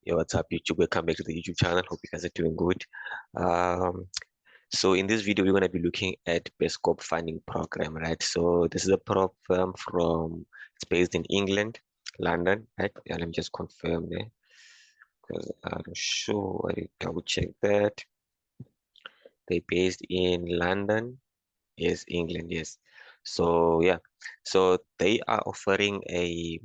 Yo, what's up, YouTube? Welcome back to the YouTube channel. Hope you guys are doing good. So in this video, we're going to be looking at BESPOKE Funding Program, right? So this is a program it's based in England, London, right? Yeah, let me just confirm there because I'm sure I double check that. They're based in London, yes, England, yes. So yeah, so they are offering a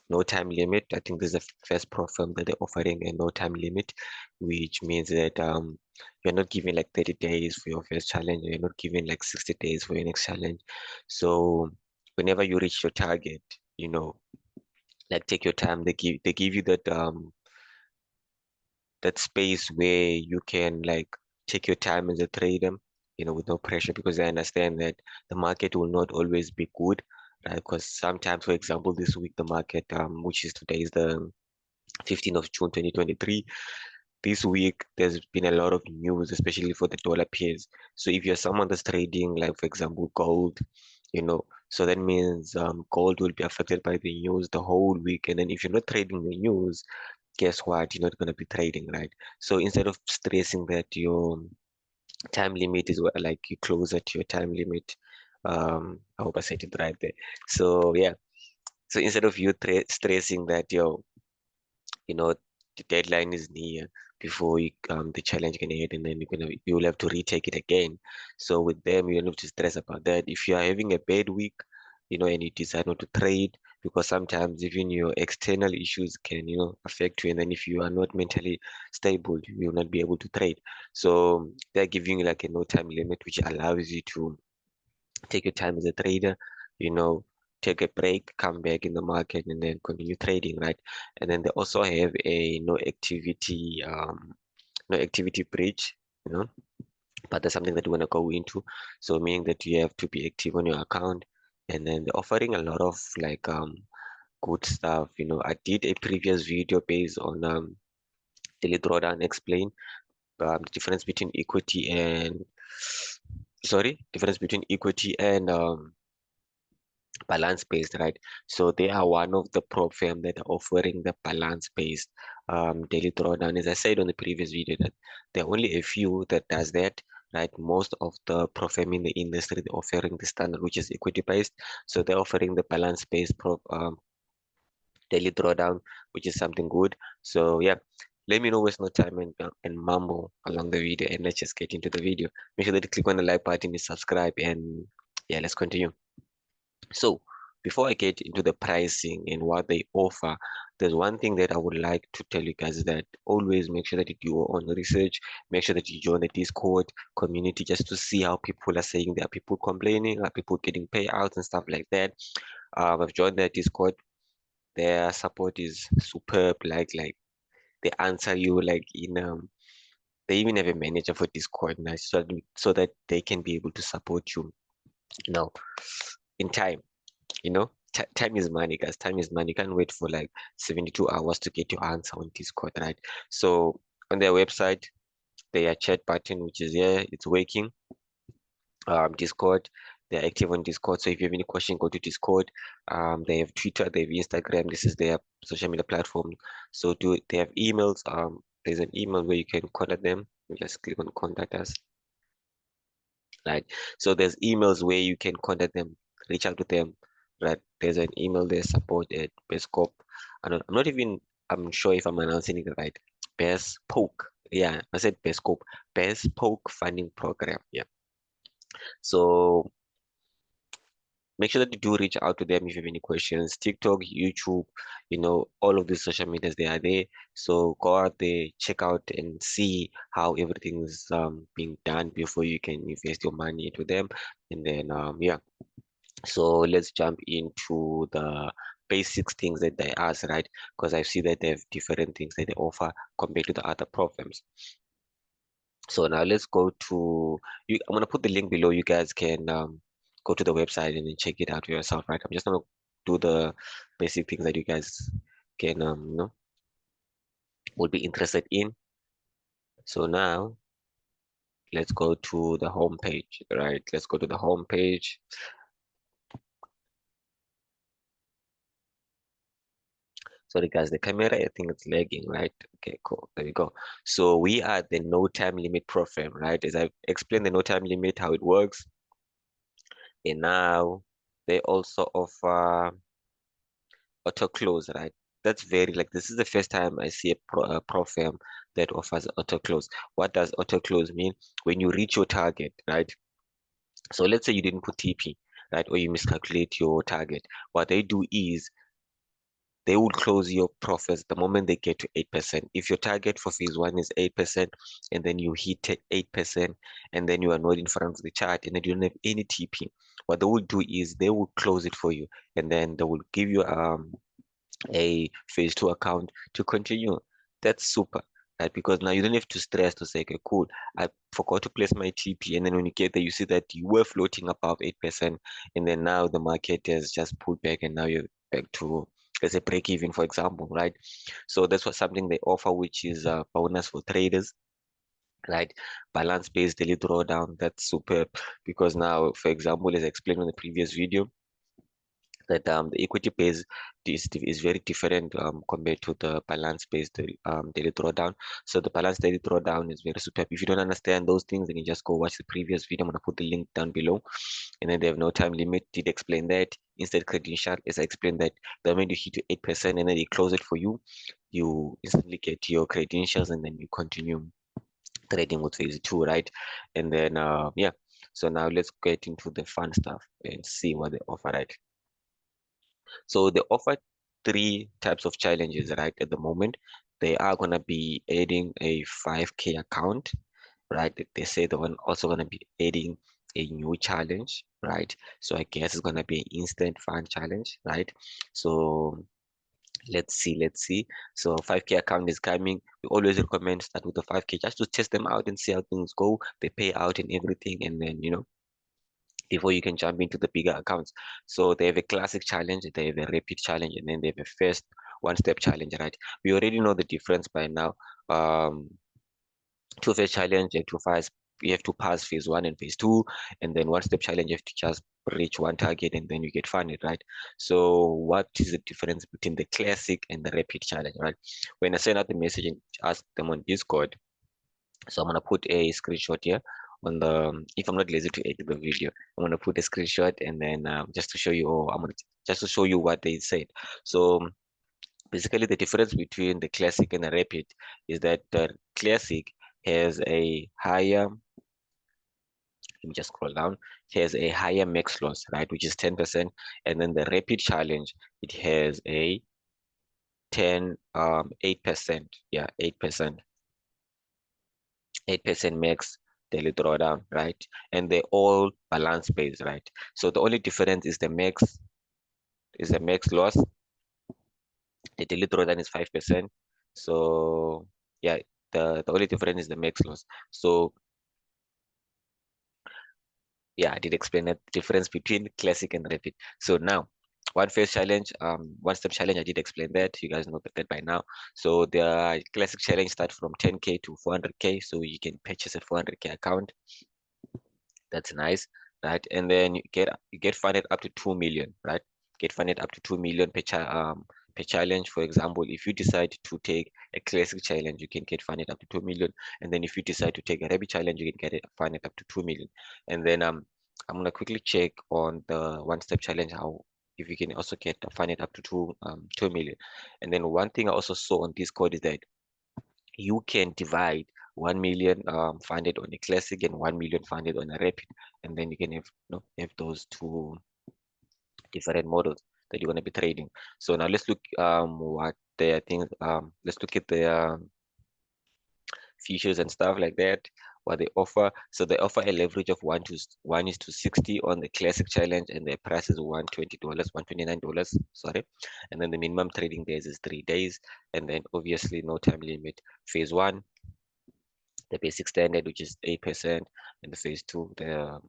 no time limit. I think this is the first program that they're offering a no time limit, which means that you're not giving like 30 days for your first challenge, you're not giving like 60 days for your next challenge. So whenever you reach your target, you know, like take your time. They give you that space where you can like take your time as a trader, you know, with no pressure, because I understand that the market will not always be good, right? Because sometimes, for example, this week the market, which is today is the 15th of June 2023. This week there's been a lot of news, especially for the dollar pairs. So if you're someone that's trading, like for example, gold, you know, so that means gold will be affected by the news the whole week. And then if you're not trading the news, guess what? You're not going to be trading, right? So instead of stressing that your time limit is like you closer to your time limit, I hope I said it right there. So yeah, so instead of you stressing that you know the deadline is near before the challenge can end, and then you'll have to retake it again. So with them, you don't have to stress about that. If you are having a bad week, you know, and you decide not to trade, because sometimes even your external issues can, you know, affect you, and then if you are not mentally stable, you will not be able to trade. So they're giving you like a no time limit, which allows you to take your time as a trader, you know, take a break, come back in the market, and then continue trading, right? And then they also have a no activity breach, you know, but that's something that we want to go into. So meaning that you have to be active on your account, and then they're offering a lot of like good stuff. You know, I did a previous video based on daily drawdown explain the difference between equity and difference between equity and balance based, right? So they are one of the prop firm that are offering the balance based daily drawdown. As I said on the previous video, that there are only a few that does that, right? Most of the prop firm in the industry, they're offering the standard, which is equity based. So they're offering the balance based prop daily drawdown, which is something good. So yeah, let me know waste no time and mumble along the video, and let's just get into the video. Make sure that you click on the like button and subscribe, and yeah, let's continue. So before I get into the pricing and what they offer, there's one thing that I would like to tell you guys, that always make sure that you do your own research. Make sure that you join the Discord community just to see how people are saying. There are people complaining, are people getting payouts and stuff like that. I've joined their Discord. Their support is superb. Like they answer you like in they even have a manager for Discord now, so that they can be able to support you now in time. You know, time is money, guys. Time is money. You can't wait for like 72 hours to get your answer on Discord, right? So on their website, their chat button, which is here, it's working. Discord, they're active on Discord. So if you have any question, go to Discord. They have Twitter, they have Instagram. This is their social media platform. So they have emails. There's an email where you can contact them. You just click on contact us. Right. So there's emails where you can contact them, reach out to them. Right. There's an email there, support at BESPOKE. I'm not even, I'm sure if I'm announcing it right. BESPOKE. Yeah, I said BESPOKE. BESPOKE Funding Program. Yeah. So make sure that you do reach out to them if you have any questions. TikTok, YouTube, you know, all of these social medias, they are there. So go out there, check out and see how everything is being done before you can invest your money into them. And then yeah. So let's jump into the basics things that they ask, right? Because I see that they have different things that they offer compared to the other programs. So now let's go to you. I'm gonna put the link below. You guys can go to the website and then check it out for yourself, right? I'm just gonna do the basic things that you guys can you know, would be interested in. So now let's go to the home page, right? Let's go to the home page. Sorry guys, the camera, I think it's lagging, right? Okay, cool. There we go. So we are the no time limit program, right? As I've explained the no time limit, how it works. And now they also offer auto close, right? That's very like this is the first time I see a pro firm that offers auto close. What does auto close mean? When you reach your target, right? So let's say you didn't put TP, right? Or you miscalculate your target. What they do is they will close your profits the moment they get to 8%. If your target for phase one is 8%, and then you hit 8%, and then you are not in front of the chart, and then you don't have any TP, what they will do is they will close it for you, and then they will give you a phase two account to continue. That's super, right? Because now you don't have to stress to say, okay, cool, I forgot to place my TP. And then when you get there, you see that you were floating above 8%. And then now the market has just pulled back and now you're back to, let's say, break even, for example, right? So that's what something they offer, which is a bonus for traders. Right, balance-based daily drawdown. That's superb because now, for example, as I explained in the previous video, that the equity base is very different compared to the balance based daily drawdown. So the balance daily drawdown is very superb. If you don't understand those things, then you just go watch the previous video. I'm gonna put the link down below. And then they have no time limit. Did explain that. Instead credential, as I explained that the moment you hit to 8% and then they close it for you, you instantly get your credentials and then you continue trading with phase two, right? And then yeah. So now let's get into the fun stuff and see what they offer, right? So they offer three types of challenges right at the moment. They are gonna be adding a 5K account, right? They say they're also gonna be adding a new challenge, right? So I guess it's gonna be an instant fun challenge, right? So let's see. So 5K account is coming. We always recommend start with the 5K just to test them out and see how things go. They pay out and everything, and then before you can jump into the bigger accounts. So they have a classic challenge, they have a rapid challenge, and then they have a first one-step challenge, right? We already know the difference by now. Two-phase challenge, you have to pass phase one and phase two, and then one-step challenge, you have to just reach one target, and then you get funded, right? So what is the difference between the classic and the rapid challenge, right? When I send out the message and ask them on Discord, so I'm gonna put a screenshot here on the, if I'm not lazy to edit the video, I'm gonna put a screenshot and then just to show you, or I'm gonna just to show you what they said. So basically the difference between the classic and the rapid is that the classic has a higher, let me just scroll down, it has a higher max loss, right, which is 10%, and then the rapid challenge, it has a 8%, yeah, 8% max daily drawdown, right? And they all balance based, right? So the only difference is the max loss. The daily drawdown is 5%. So yeah, the only difference is the max loss. So yeah, I did explain that difference between classic and rapid. So now one step challenge, I did explain that. You guys know that by now. So the classic challenge start from 10K to 400K. So you can purchase a 400K account. That's nice, right? And then you get funded up to 2 million, right? Get funded up to 2 million per challenge. For example, if you decide to take a classic challenge, you can get funded up to 2 million. And then if you decide to take a rabbit challenge, you can get it funded up to 2 million. And then I'm gonna quickly check on the one-step challenge how if you can also get funded up to 2 million. And then one thing I also saw on Discord is that you can divide 1 million funded on a classic and 1 million funded on a rapid, and then you can have those two different models that you're going to be trading. So now let's look what their things let's look at their features and stuff like that, what they offer. So they offer a leverage of 1:60 on the classic challenge, and their price is $120, $129, sorry. And then the minimum trading days is 3 days, and then obviously no time limit. Phase one, the basic standard, which is 8%, and the phase two, the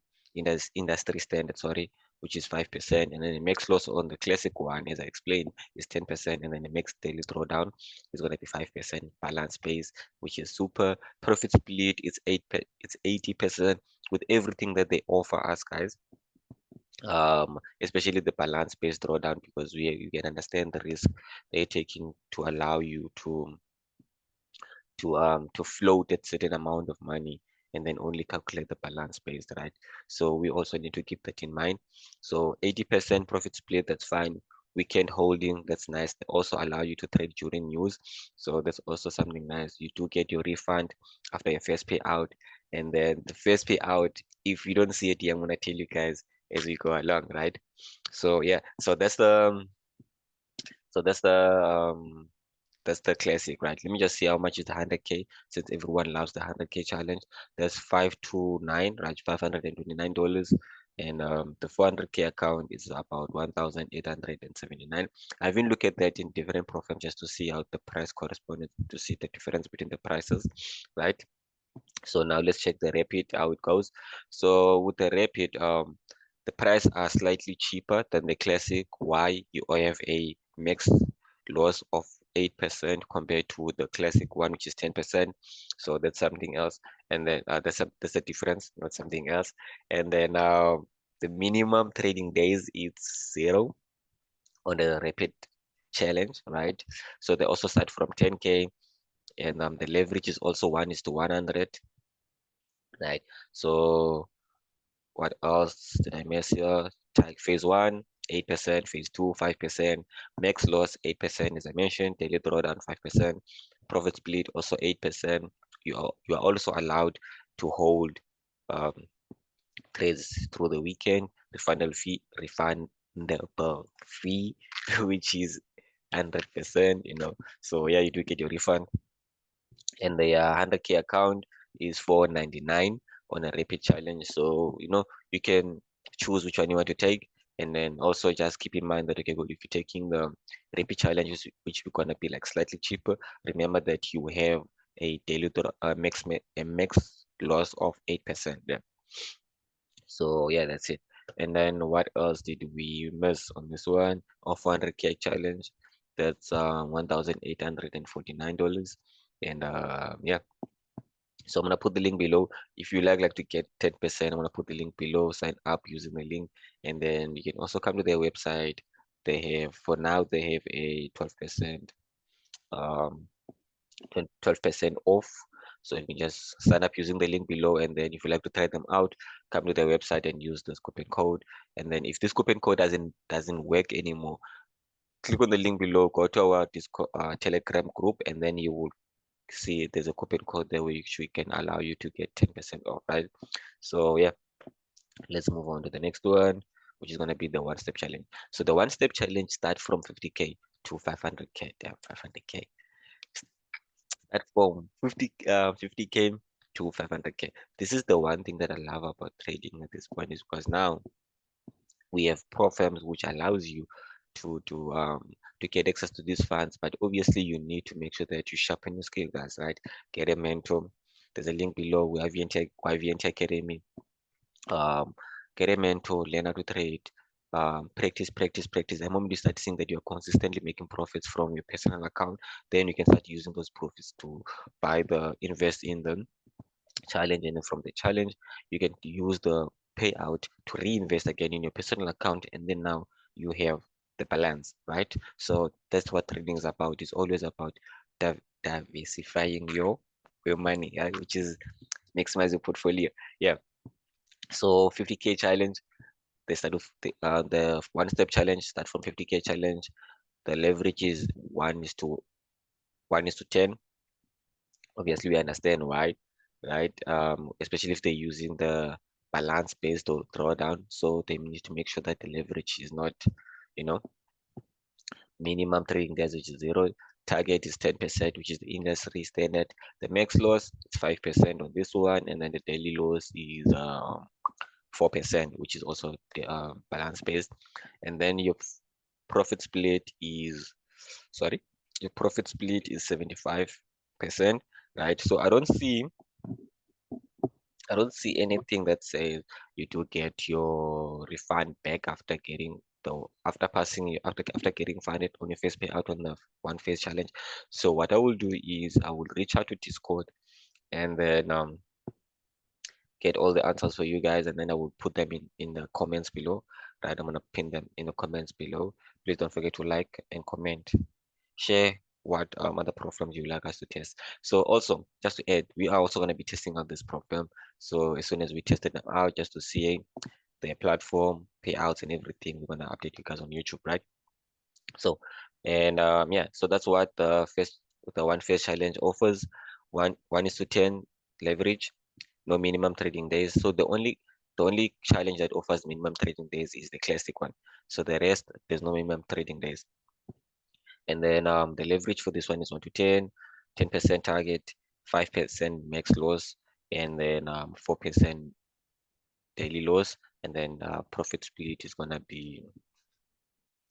industry standard, sorry, which is 5%, and then the max loss on the classic one, as I explained, is 10%, and then the max daily drawdown is going to be 5%. Balance base, which is super. Profit split, it's 80%. With everything that they offer us, guys, especially the balance-based drawdown, because you can understand the risk they're taking to allow you to float a certain amount of money and then only calculate the balance based, right? So we also need to keep that in mind. So 80% profit split, that's fine. Weekend holding, that's nice. They also allow you to trade during news, so that's also something nice. You do get your refund after your first payout, and then the first payout, if you don't see it here, I'm gonna tell you guys as we go along, right? So yeah, so that's the classic, right? Let me just see how much is the 100K, since everyone loves the 100K challenge. That's 529, right? $529. And the 400K account is about 1,879. I even look at that in different programs just to see how the price corresponds, to see the difference between the prices, right? So now let's check the rapid, how it goes. So with the rapid, the price are slightly cheaper than the classic. Why? You have a max loss of 8% compared to the classic one, which is 10%. So that's something else. And then that's a difference, not something else. And then the minimum trading days is 0 on the rapid challenge, right? So they also start from 10K, and the leverage is also 1:100. Right. So what else did I miss here? Like phase one, 8%, phase two, 5%, max loss, 8%, as I mentioned, daily drawdown, 5%, profit split, also 8%. You are also allowed to hold um, trades through the weekend, refundable fee, which is 100%, So yeah, you do get your refund, and the 100K account is 499 on a rapid challenge. So you can choose which one you want to take, and then also just keep in mind that, okay, good, if you're taking the rapid challenges, which are gonna be like slightly cheaper, remember that you have a daily a max loss of 8%. Yeah. So yeah, that's it. And then what else did we miss on this one? Of 400K challenge, that's $1,849. And yeah, so I'm gonna put the link below. If you like to get 10%, I'm gonna put the link below. Sign up using the link, and then you can also come to their website. For now they have a 12% um 12% off. So you can just sign up using the link below, and then if you like to try them out, come to their website and use this coupon code. And then if this coupon code doesn't work anymore, click on the link below, go to our Discord, Telegram group, and then you will see there's a coupon code there which we can allow you to get 10% off, right? So yeah, let's move on to the next one, which is going to be the one-step challenge. So the one-step challenge starts from 50K to 500K. Damn, 500K. Start from 50K to 500K. This is the one thing that I love about trading at this point, is because now we have programs which allows you to get access to these funds, but obviously you need to make sure that you sharpen your skill, guys, right? Get a mentor. There's a link below. We have YVNT Academy. um get a mentor, learn how to trade, practice. The moment you start seeing that you're consistently making profits from your personal account, then you can start using those profits to invest in the challenge, and then from the challenge you can use the payout to reinvest again in your personal account, and then now you have the balance, right? So that's what trading is about. It's always about diversifying your money, yeah, which is maximize your portfolio. Yeah. So 50K challenge, they start with the one-step challenge start from 50K challenge. The leverage is 1:10. Obviously we understand why, right? Especially if they're using the balance based or drawdown, so they need to make sure that the leverage is not, you know minimum trading days, which is 0. Target is 10%, which is the industry standard. The max loss is 5% on this one, and then the daily loss is 4%, which is also the balance based. And then profit split is, sorry, your profit split is 75%, right? So I don't see anything that says you do get your refund back after getting after getting funded on your first payout on the one phase challenge. So what I will do is I will reach out to Discord, and then get all the answers for you guys, and then I will put them in the comments below, right? I'm gonna pin them in the comments below. Please don't forget to like and comment, share what other programs you like us to test. So also, just to add, we are also going to be testing out this program. So as soon as we tested them out, just to see their platform, payouts, and everything, we're going to update you guys on YouTube, right? So, and yeah, so that's what the one first challenge offers. One is to 10 leverage, no minimum trading days. So the only challenge that offers minimum trading days is the classic one. So the rest, there's no minimum trading days. And then the leverage for this one is 1 to 10, 10% target, 5% max loss, and then 4% daily loss. And then profit split is gonna be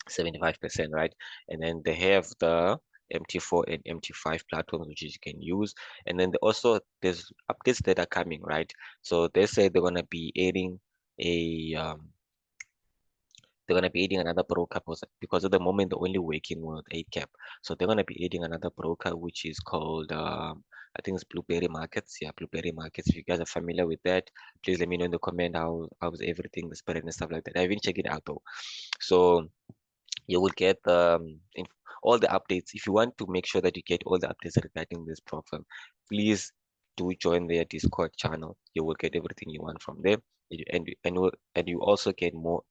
75%, right? And then they have the MT4 and MT5 platforms which you can use. And then there's updates that are coming, right? So they say they're gonna be adding a they're going to be adding another broker because at the moment they're only working with 8 cap. So they're going to be adding another broker which is called I think it's Blueberry Markets. Yeah, Blueberry Markets. If you guys are familiar with that, please let me know in the comment how's everything, the spread and stuff like that. I haven't checked it out though. So you will get all the updates. If you want to make sure that you get all the updates regarding this program, please do join their Discord channel. You will get everything you want from them, and you also get more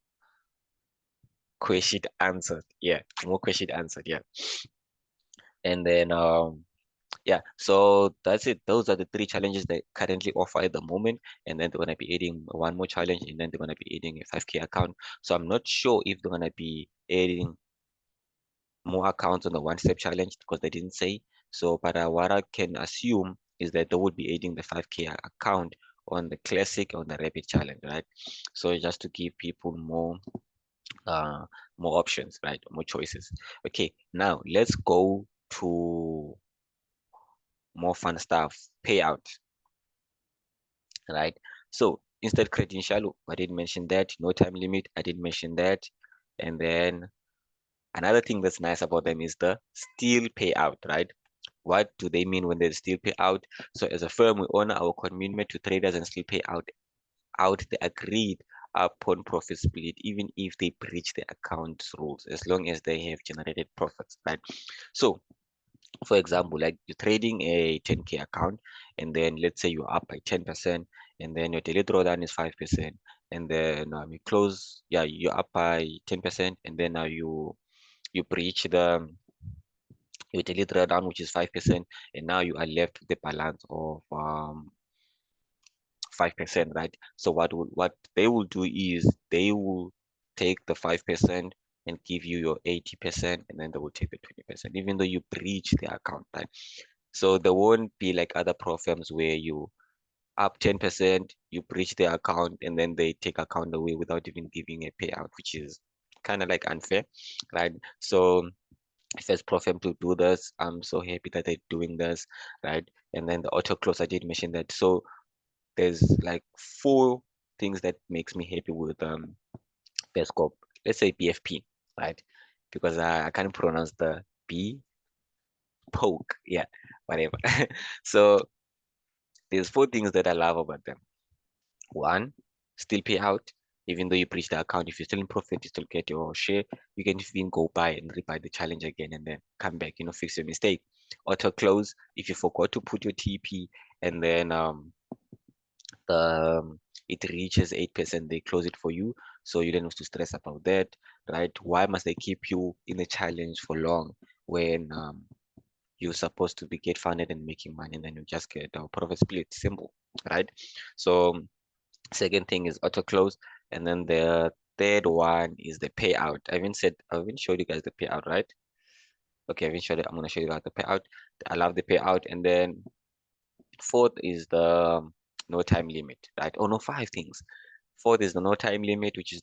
question answered. Yeah, more question answered. Yeah. And then yeah, so that's it. Those are the 3 challenges they currently offer at the moment. And then they're gonna be adding one more challenge, and then they're gonna be adding a 5K account. So I'm not sure if they're gonna be adding more accounts on the one-step challenge because they didn't say. So, but what I can assume is that they would be adding the 5K account on the classic, on the rapid challenge, right? So just to give people uh more options, right? More choices. Okay, now let's go to more fun stuff. Payout, right? So instant credential, I didn't mention that. No time limit, I didn't mention that. And then another thing that's nice about them is the still payout, right? What do they mean when they still pay out? So as a firm, we honor our commitment to traders and still pay out the agreed upon profit split, even if they breach the account's rules, as long as they have generated profits, right? So, for example, like you're trading a 10K account, and then let's say you're up by 10%, and then your daily drawdown is 5%, and then you close, yeah, you're up by 10%, and then now you breach the your daily drawdown, which is 5%, and now you are left with a balance of 5%, right? So what they will do is they will take the 5% and give you your 80%, and then they will take the 20%, even though you breach the account, right? So there won't be like other programs where you up 10%, you breach the account, and then they take account away without even giving a payout, which is kind of like unfair, right? So first program to do this, I'm so happy that they're doing this, right? And then the auto close, I did mention that. So there's like 4 things that makes me happy with BESPOKE. Let's say BFP, right? Because I can't pronounce the B poke, yeah, whatever. So there's 4 things that I love about them. One, still pay out. Even though you breach the account, if you're still in profit, you still get your share. You can even go buy and rebuy the challenge again and then come back, fix your mistake. Auto close, if you forgot to put your TP and then it reaches 8%, they close it for you. So you don't have to stress about that, right? Why must they keep you in the challenge for long when you're supposed to be get funded and making money, and then you just get a profit split? Simple, right? So second thing is auto close, and then the third one is the payout. I haven't showed you guys the payout, right? Okay, I haven't showed it. I'm gonna show you guys the payout. I love the payout. And then fourth is the no time limit, right? Oh no, 5 things. Fourth is the no time limit, which is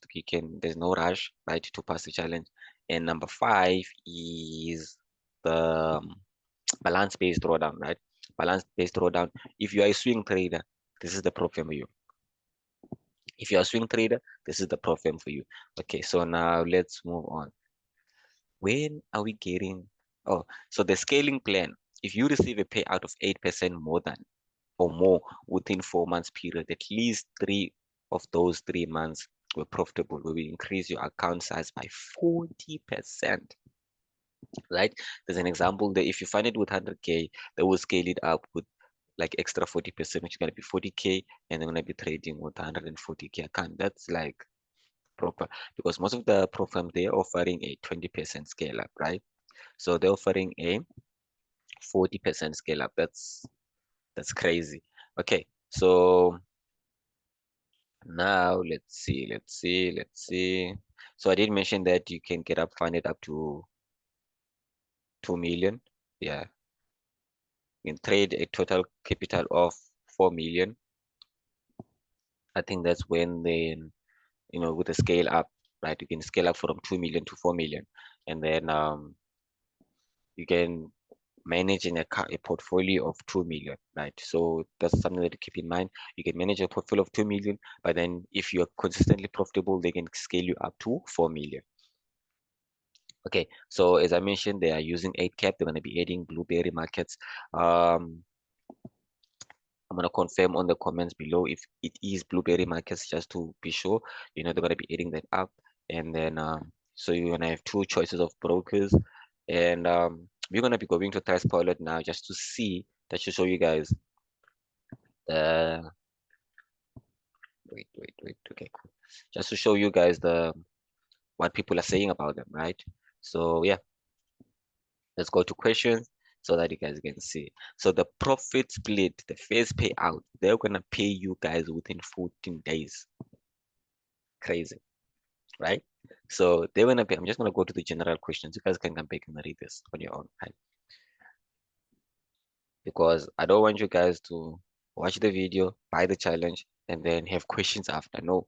there's no rush, right, to pass the challenge. And number 5 is the balance-based drawdown, right? Balance-based drawdown. If you are a swing trader, this is the program for you. If you're a swing trader, this is the program for you. Okay, so now let's move on. When are we getting? Oh, so the scaling plan. If you receive a payout of 8% more than or more within 4 months period, at least 3 of those 3 months were profitable, where we increase your account size by 40%, right? There's an example that if you find it with 100K, they will scale it up with like extra 40%, which is going to be 40K, and they're going to be trading with 140K account. That's like proper, because most of the programs, they're offering a 20% scale up, right? So they're offering a 40% scale up. That's crazy. Okay, so now let's see. So I did mention that you can get up funded up to 2 million. Yeah, you can trade a total capital of 4 million. I think that's when then, with the scale up, right? You can scale up from 2 million to 4 million, and then you can manage in a portfolio of 2 million, right? So that's something that to keep in mind. You can manage a portfolio of 2 million, but then if you're consistently profitable, they can scale you up to 4 million. Okay, so as I mentioned, they are using 8 cap. They're going to be adding blueberry markets. I'm going to confirm on the comments below if it is blueberry markets, just to be sure. They're going to be adding that up. And then, so you're going to have 2 choices of brokers. And we're going to be going to Trustpilot now just to see, that should show you guys the, wait. Okay, cool. Just to show you guys what people are saying about them, right? So yeah, let's go to questions so that you guys can see. So the profit split, the first payout, they're gonna pay you guys within 14 days. Crazy, right? So they're gonna pay. I'm just gonna go to the general questions. You guys can come back and read this on your own, right? Because I don't want you guys to watch the video, buy the challenge, and then have questions after. No,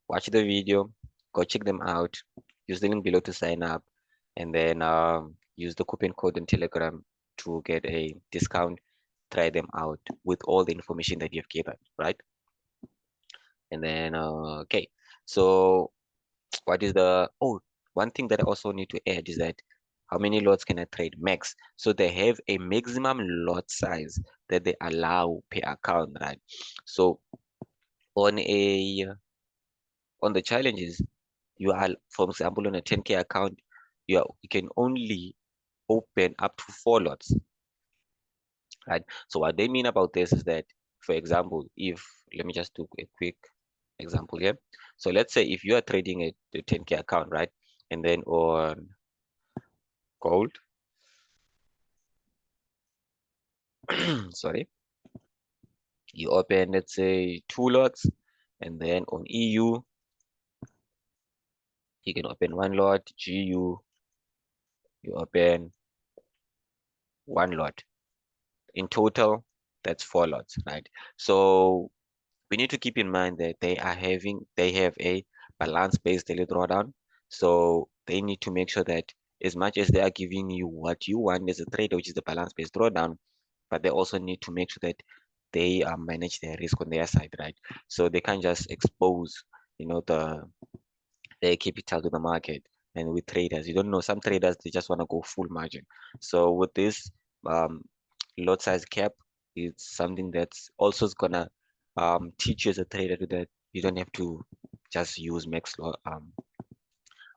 watch the video, go check them out, use the link below to sign up, and then use the coupon code in Telegram to get a discount. Try them out with all the information that you've given, right? And then okay, so what is the one thing that I also need to add is that how many lots can I trade max? So they have a maximum lot size that they allow per account, right? So on the challenges, you are, for example, on a 10K account, you can only open up to 4 lots, right? So what they mean about this is that, for example, if, let me just do a quick example here. So let's say if you are trading a 10K account, right? And then on gold, sorry, you open, let's say, 2 lots, and then on EU, you can open 1 lot, GU, you open 1 lot. In total, that's 4 lots, right? So we need to keep in mind that they have a balance-based daily drawdown. So they need to make sure that as much as they are giving you what you want as a trader, which is the balance-based drawdown, but they also need to make sure that they manage their risk on their side, right? So they can't just expose, their capital to the market. And with traders, you don't know, some traders, they just want to go full margin. So with this um, lot size cap, it's something that's also gonna teach you as a trader that you don't have to just use max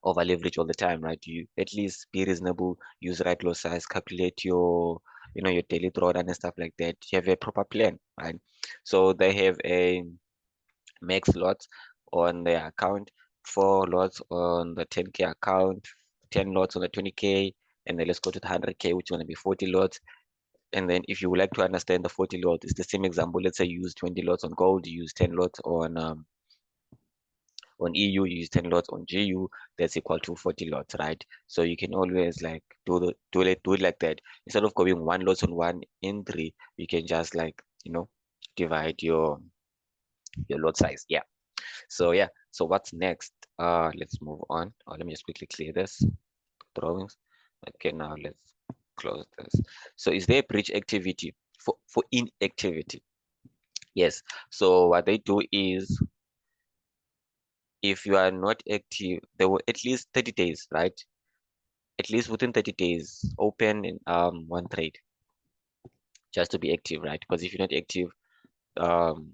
over leverage all the time, right? You at least be reasonable, use right lot size, calculate your daily drawdown and stuff like that. You have a proper plan, right? So they have a max lots on their account, 4 lots on the 10K account, 10 lots on the 20K, and then let's go to the 100K, which is going to be 40 lots. And then if you would like to understand the 40 lots, it's the same example. Let's say you use 20 lots on gold, you use 10 lots on EU, you use 10 lots on GU, that's equal to 40 lots, right? So you can always like do it like that. Instead of going 1 lot on 1 in 3, you can just like, divide your lot size. Yeah. So yeah, so what's next? Let's move on. Let me just quickly clear this drawings. Okay, now let's close this. So is there breach activity for inactivity? Yes. So what they do is, if you are not active, there were at least 30 days, right? At least within 30 days, open in one trade just to be active, right? Because if you're not active, um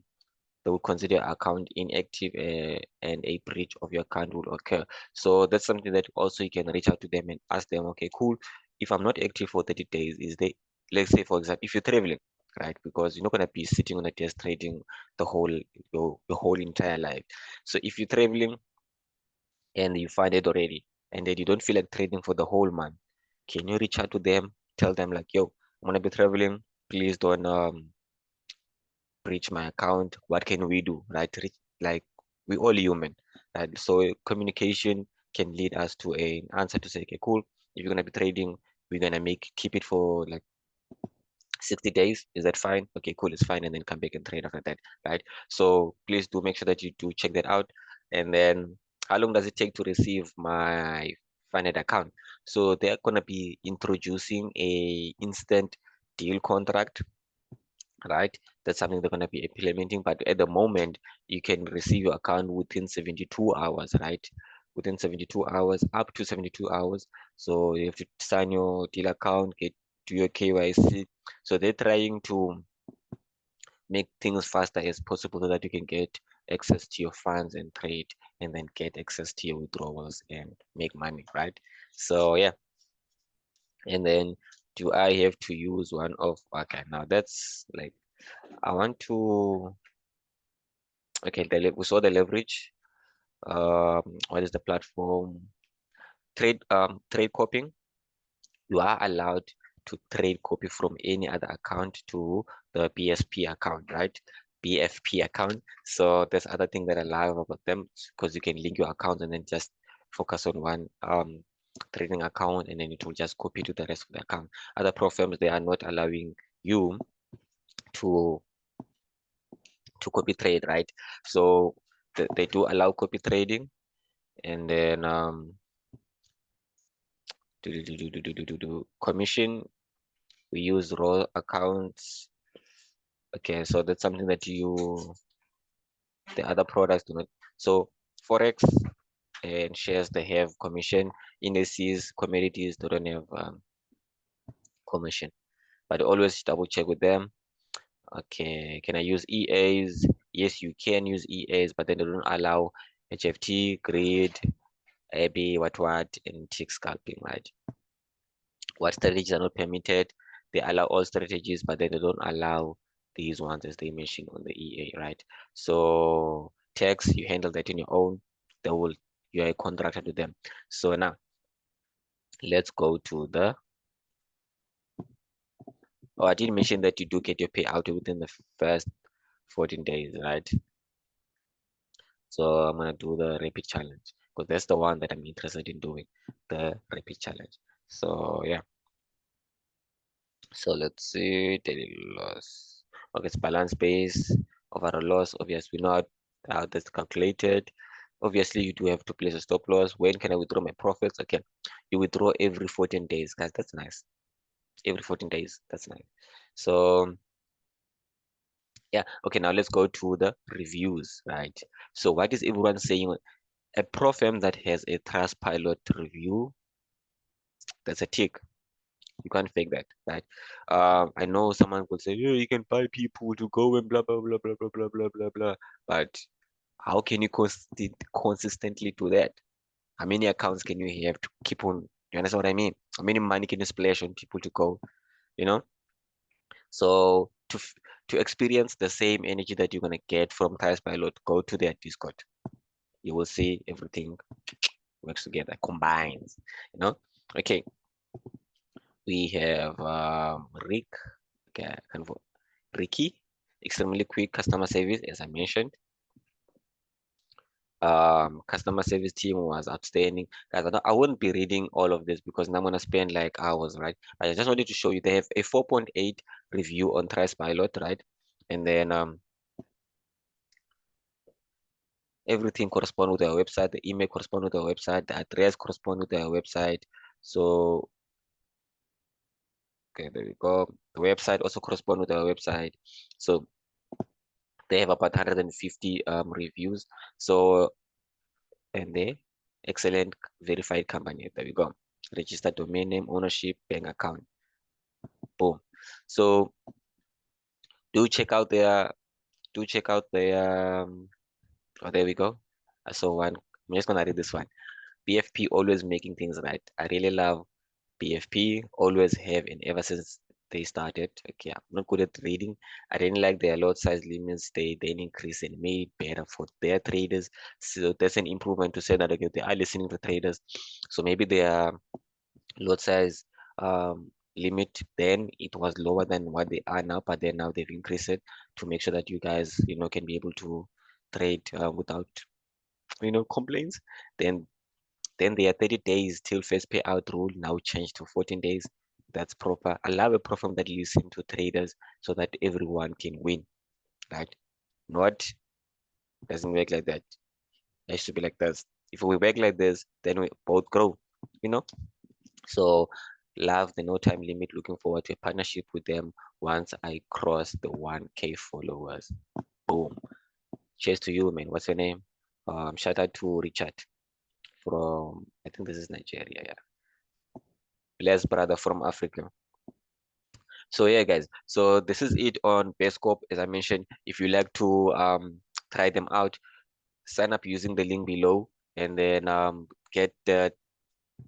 they will consider your account inactive, and a breach of your account will occur. So that's something that also you can reach out to them and ask them, okay, cool, if I'm not active for 30 days, is they, let's say for example, if you're traveling, right, because you're not going to be sitting on a desk trading the whole your whole entire life. So if you're traveling and you find it already, and then you don't feel like trading for the whole month, can you reach out to them, tell them like, yo, I'm gonna be traveling, please don't breach my account. What can we do, right? Like, we all human, right? So communication can lead us to an answer to say, okay, cool, if you're gonna be trading, we're gonna keep it for like 60 days. Is that fine? Okay, cool, it's fine. And then come back and trade after that, right? So please do make sure that you do check that out. And then how long does it take to receive my funded account? So they're gonna be introducing a instant deal contract, right? That's something they're gonna be implementing. But at the moment, you can receive your account within 72 hours, right? Within 72 hours, up to 72 hours. So you have to sign your deal account, do your KYC. So they're trying to make things faster as possible so that you can get access to your funds and trade, and then get access to your withdrawals and make money, right? So yeah, and then do I have to use one of, okay, now that's like, I want to, okay, we saw the leverage. What is the platform? Trade copying. You are allowed to trade copy from any other account to the BSP account, right? BFP account. So there's other thing that I love about them, because you can link your account and then just focus on one trading account, and then it will just copy to the rest of the account. Other programs, they are not allowing you to copy trade, right? So they do allow copy trading, and then commission, we use raw accounts. Okay, so that's something that the other products do not. So Forex and shares, they have commission. Indices, commodities, they don't have commission, but always double check with them. Okay, can I use EAs? Yes, you can use EAs, but then they don't allow HFT, grid, AB, what, and tick scalping, right? What strategies are not permitted? They allow all strategies, but then they don't allow these ones as they mentioned on the EA, right? So tax, you handle that on your own. You're a contractor to them. So now let's go to the, oh, I didn't mention that you do get your payout within the first 14 days, right? So I'm gonna do the repeat challenge, because that's the one that I'm interested in doing, the repeat challenge. So yeah. So let's see, daily loss. Okay, it's balance base, overall loss. Obviously, we know how that's calculated. Obviously, you do have to place a stop loss. When can I withdraw my profits? Okay, you withdraw every 14 days, guys. That's nice. Every 14 days, that's nice. So yeah, okay, now let's go to the reviews, right? So what is everyone saying? A pro firm that has a Trustpilot review, that's a tick. You can't fake that, right? I know someone could say, yeah, you can buy people to go and blah blah blah blah blah blah blah blah blah. But how can you consistently do that? How many accounts can you have to keep on? You understand what I mean? How many money can you splash on people to go? You know? So to experience the same energy that you're gonna get from Pilot, go to their Discord. You will see everything works together, combines. You know? Okay. We have Rick. Okay, Ricky, extremely quick customer service, as I mentioned. Customer service team was outstanding. Guys, I wouldn't be reading all of this because I'm gonna spend like hours, right? I just wanted to show you they have a 4.8 review on Trustpilot, right? And then everything correspond with their website, the email correspond with their website, the address correspond with their website. So okay, there we go. The website also correspond with their website. So they have about 150 reviews. So, and they excellent verified company. There we go. Registered domain name, ownership, bank account. Boom. So do check out their do check out the oh, there we go. I saw one. I'm just gonna read this one. BFP always making things right. I really love BFP, always have, and ever since they started. Okay, I'm not good at reading. I didn't like their lot size limits. They then increased and made it better for their traders. So that's an improvement to say that okay, they are listening to traders. So maybe their lot size limit then it was lower than what they are now, but then now they've increased it to make sure that you guys can be able to trade without complaints. Then their 30 days till first payout rule now changed to 14 days. That's proper. I love a program that listens to traders so that everyone can win, right? Not doesn't work like that. It should be like this. If we work like this, then we both grow, you know? So love the no time limit. Looking forward to a partnership with them once I cross the 1K followers. Boom. Cheers to you, man. What's your name? Shout out to Richard from, I think this is Nigeria. Yeah. Blessed brother from Africa. So yeah, guys. So this is it on BESPOKE. As I mentioned, if you like to try them out, sign up using the link below, and then get the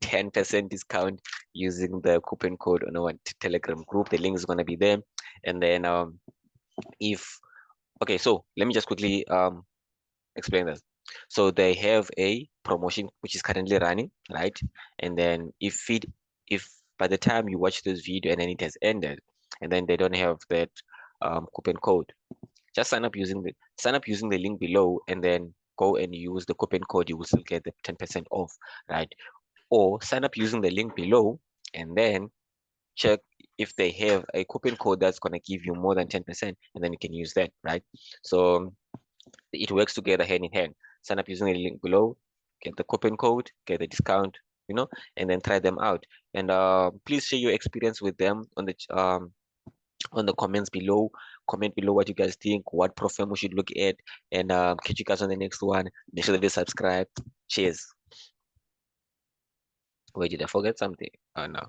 10% discount using the coupon code on our Telegram group. The link is gonna be there. And then if okay, so let me just quickly explain this. So they have a promotion which is currently running, right? And then if by the time you watch this video and then it has ended, and then they don't have that coupon code, just sign up using the link below, and then go and use the coupon code. You will still get the 10% off, right? Or sign up using the link below, and then check if they have a coupon code that's gonna give you more than 10%, and then you can use that, right? So it works together hand in hand. Sign up using the link below, get the coupon code, get the discount, and then try them out. And please share your experience with them on the comments below. Comment below what you guys think, what program we should look at, and catch you guys on the next one. Make sure that you subscribe. Cheers. Wait, did I forget something? Oh no.